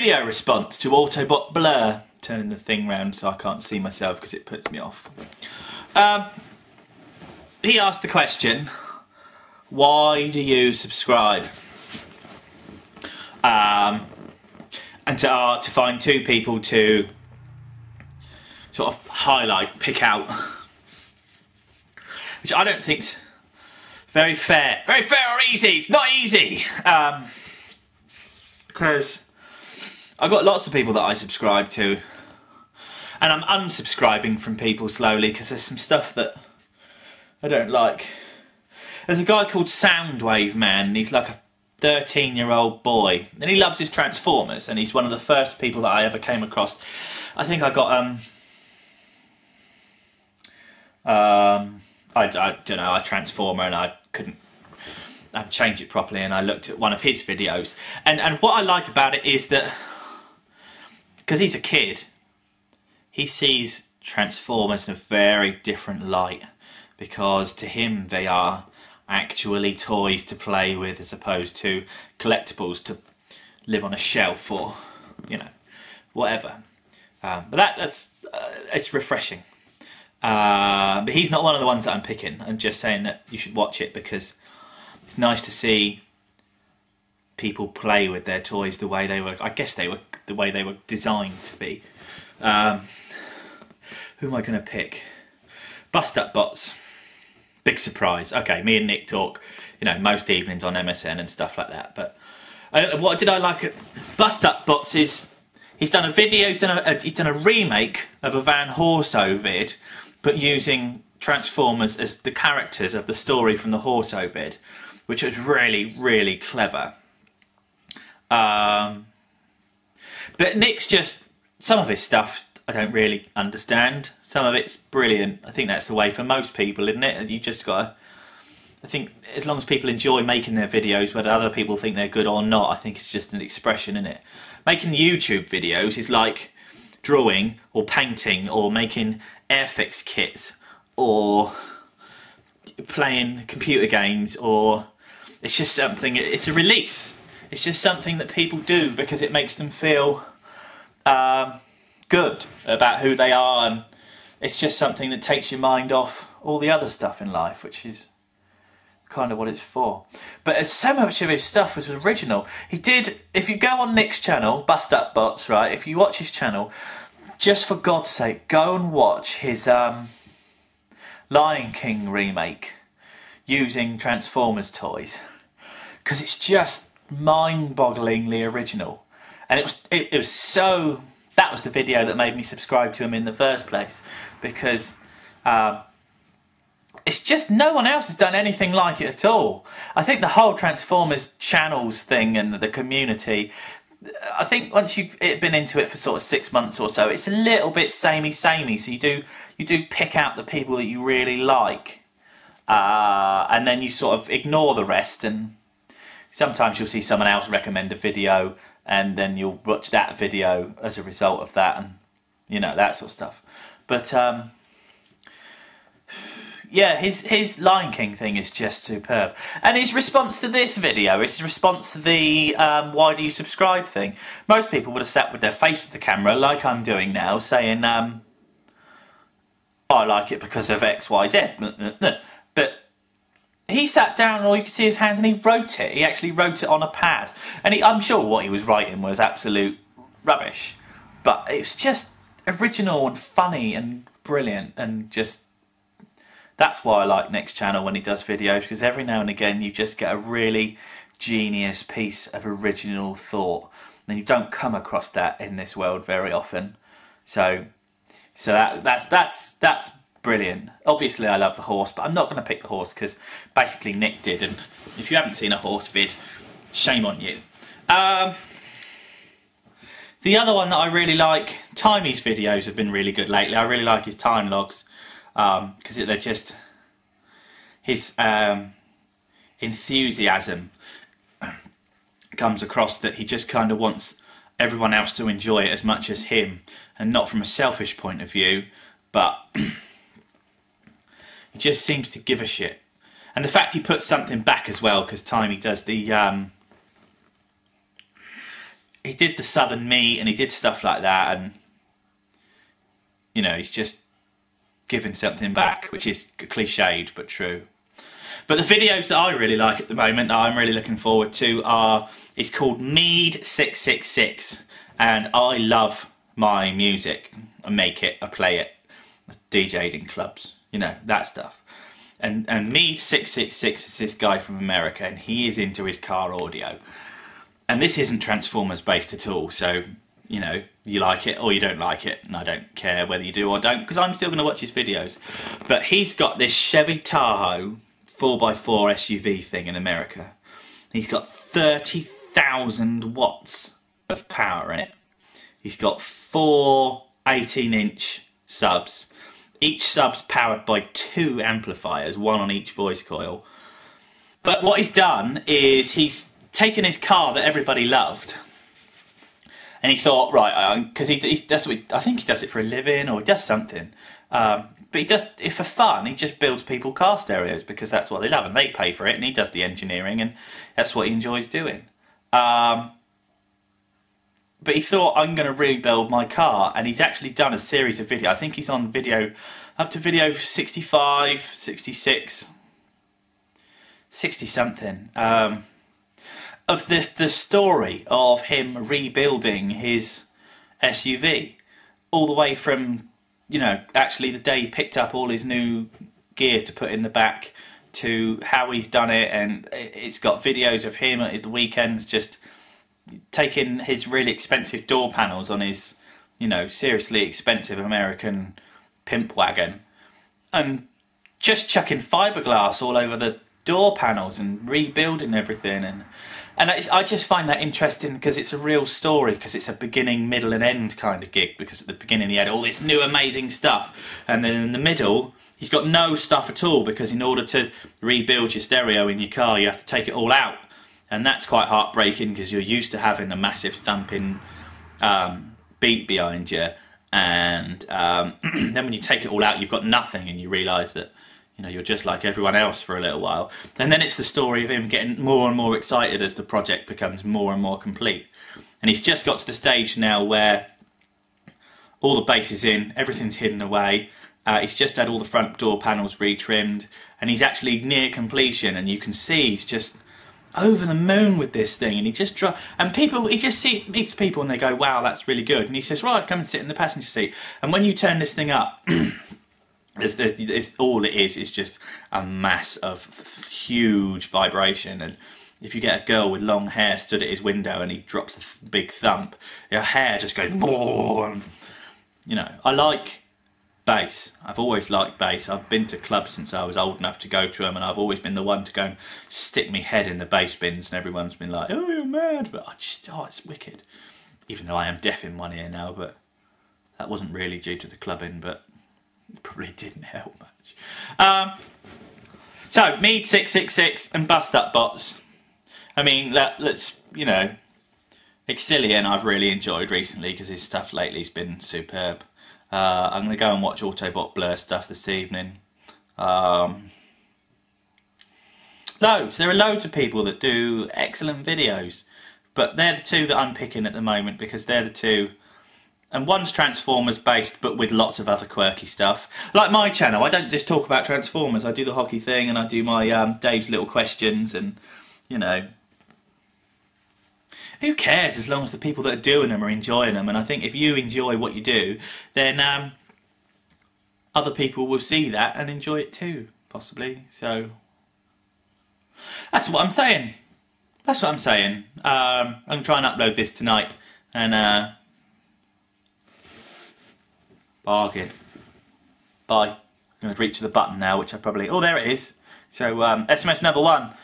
video response to Autobot Blur. Turning the thing round so I can't see myself because it puts me off. He asked the question, why do you subscribe? And to find two people to sort of highlight, pick out, which I don't think's very fair or easy. It's not easy, because I've got lots of people that I subscribe to, and I'm unsubscribing from people slowly because there's some stuff that I don't like. There's a guy called Soundwave Man, and he's like a 13-year-old boy, and he loves his Transformers, and he's one of the first people that I ever came across. I think I got I don't know, a Transformer, and I couldn't change it properly, and I looked at one of his videos, and what I like about it is that because he's a kid, he sees Transformers in a very different light, because to him they are actually toys to play with as opposed to collectibles to live on a shelf or, you know, whatever. But that's it's refreshing. But he's not one of the ones that I'm picking. I'm just saying that you should watch it because it's nice to see people play with their toys the way they were. I guess they were the way they were designed to be. Who am I going to pick? Bust Up Bots. Big surprise. Okay, me and Nick talk, you know, most evenings on MSN and stuff like that. But what did I like at Bust Up Bots is he's done a video, he's done a remake of a Van Horso vid, but using Transformers as the characters of the story from the Horso vid, which was really, really clever. But Nick's just, some of his stuff I don't really understand. Some of it's brilliant. I think that's the way for most people, isn't it? You just gotta, I think as long as people enjoy making their videos, whether other people think they're good or not, I think it's just an expression, isn't it? Making YouTube videos is like drawing or painting or making Airfix kits or playing computer games, or it's just something, it's a release. It's just something that people do because it makes them feel good about who they are, and it's just something that takes your mind off all the other stuff in life, which is kind of what it's for. But so much of his stuff was original. He did, if you go on Nick's channel, Bust Up Bots, right, if you watch his channel, just for God's sake, go and watch his Lion King remake using Transformers toys, because it's just mind-bogglingly original. And it was so, that was the video that made me subscribe to him in the first place, because it's just no one else has done anything like it at all. I think the whole Transformers channels thing and the community, I think once you've been into it for sort of 6 months or so, it's a little bit samey. So you do pick out the people that you really like, and then you sort of ignore the rest. And sometimes you'll see someone else recommend a video, and then you'll watch that video as a result of that, and you know, that sort of stuff. But yeah, his Lion King thing is just superb. And his response to this video, his response to the why do you subscribe thing, most people would have sat with their face to the camera like I'm doing now, saying I like it because of X, Y, Z. But he sat down and all you could see his hands, and he wrote it. He actually wrote it on a pad. And I'm sure what he was writing was absolute rubbish, but it was just original and funny and brilliant, and just, that's why I like Nick's channel when he does videos, because every now and again you just get a really genius piece of original thought, and you don't come across that in this world very often. So that's brilliant. Obviously I love the horse, but I'm not going to pick the horse because basically Nick did, and if you haven't seen a horse vid, shame on you. The other one that I really like, Timey's videos have been really good lately. I really like his time logs, because they're just, his enthusiasm comes across, that he just kind of wants everyone else to enjoy it as much as him, and not from a selfish point of view, but he just seems to give a shit. And the fact he puts something back as well, because Timey does the he did the Southern Meat and he did stuff like that, and you know, he's just giving something back, which is cliched but true. But the videos that I really like at the moment, that I'm really looking forward to, it's called Mead 666, and I love my music. I make it, I play it, I DJ'd in clubs, you know, that stuff. And Mead 666 is this guy from America, and he is into his car audio. And this isn't Transformers based at all, so, you know, you like it or you don't like it, and I don't care whether you do or don't, because I'm still going to watch his videos. But he's got this Chevy Tahoe 4x4 SUV thing in America. He's got 30,000 watts of power in it. He's got 4 18-inch subs. Each sub's powered by 2 amplifiers, 1 on each voice coil. But what he's done is he's taken his car that everybody loved, and he thought, right, because he does, I think he does it for a living, or he does something. But he does it for fun. He just builds people car stereos because that's what they love, and they pay for it, and he does the engineering, and that's what he enjoys doing. But he thought, I'm going to rebuild my car, and he's actually done a series of videos. I think he's on video, up to video 65, 66, 60 something, of the story of him rebuilding his SUV, all the way from, you know, actually the day he picked up all his new gear to put in the back, to how he's done it. And it's got videos of him at the weekends just taking his really expensive door panels on his, you know, seriously expensive American pimp wagon, and just chucking fiberglass all over the door panels and rebuilding everything. And I just find that interesting because it's a real story, because it's a beginning, middle and end kind of gig, because at the beginning he had all this new amazing stuff, and then in the middle he's got no stuff at all, because in order to rebuild your stereo in your car you have to take it all out, and that's quite heartbreaking because you're used to having a massive thumping beat behind you, and then when you take it all out you've got nothing, and you realise that, you know, you're just like everyone else for a little while. And then it's the story of him getting more and more excited as the project becomes more and more complete. And he's just got to the stage now where all the bass is in, everything's hidden away. He's just had all the front door panels retrimmed, and he's actually near completion. And you can see he's just over the moon with this thing. And he just he just meets people and they go, "Wow, that's really good." And he says, "Right, come and sit in the passenger seat." And when you turn this thing up, all it is just a mass of huge vibration. And if you get a girl with long hair stood at his window and he drops a big thump, her hair just goes, and, you know, I like bass. I've always liked bass. I've been to clubs since I was old enough to go to them, and I've always been the one to go and stick my head in the bass bins, and everyone's been like, "Oh, you're mad," but it's wicked. Even though I am deaf in one ear now, but that wasn't really due to the clubbing, but it probably didn't help much. So, Mead 666 and Bust Up Bots. I mean, let's, you know, Exilian I've really enjoyed recently because his stuff lately's been superb. I'm going to go and watch autobotblurs stuff this evening. Loads. There are loads of people that do excellent videos, but they're the two that I'm picking at the moment because they're the two. And one's Transformers based, but with lots of other quirky stuff. Like my channel, I don't just talk about Transformers. I do the hockey thing, and I do my Dave's Little Questions, and, you know, who cares as long as the people that are doing them are enjoying them. And I think if you enjoy what you do, then other people will see that and enjoy it too, possibly. So that's what I'm saying. That's what I'm saying. I'm going to try and upload this tonight, and bargain. Bye. I'm going to reach for the button now, which I probably... Oh, there it is. So, SMS number 1.